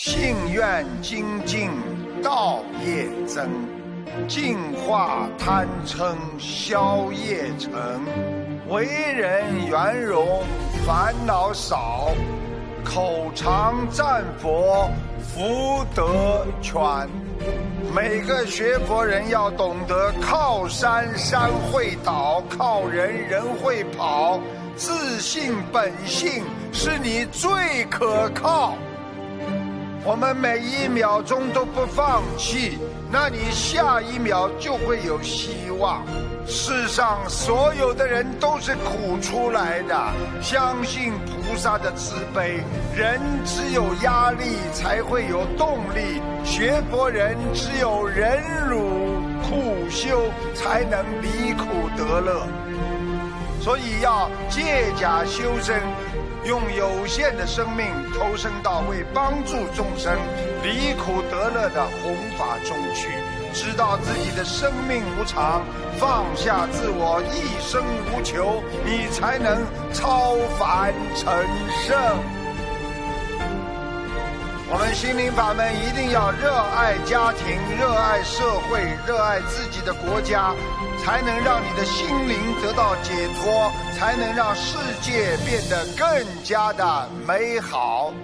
信愿精进，道业增，净化贪嗔，消业成。为人圆融，烦恼少，口常赞佛，福德全。每个学佛人要懂得靠山山会倒，靠人人会跑。自信本性是你最可靠。我们每一秒钟都不放弃，那你下一秒就会有希望。世上所有的人都是苦出来的，相信菩萨的慈悲，人只有压力才会有动力，学佛人只有忍辱苦修才能离苦得乐。所以要借假修真，用有限的生命投身到为帮助众生离苦得乐的弘法中去，知道自己的生命无常，放下自我，一生无求，你才能超凡成圣。我们心灵法门一定要热爱家庭，热爱社会，热爱自己的国家，才能让你的心灵得到解脱，才能让世界变得更加的美好。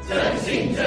正信正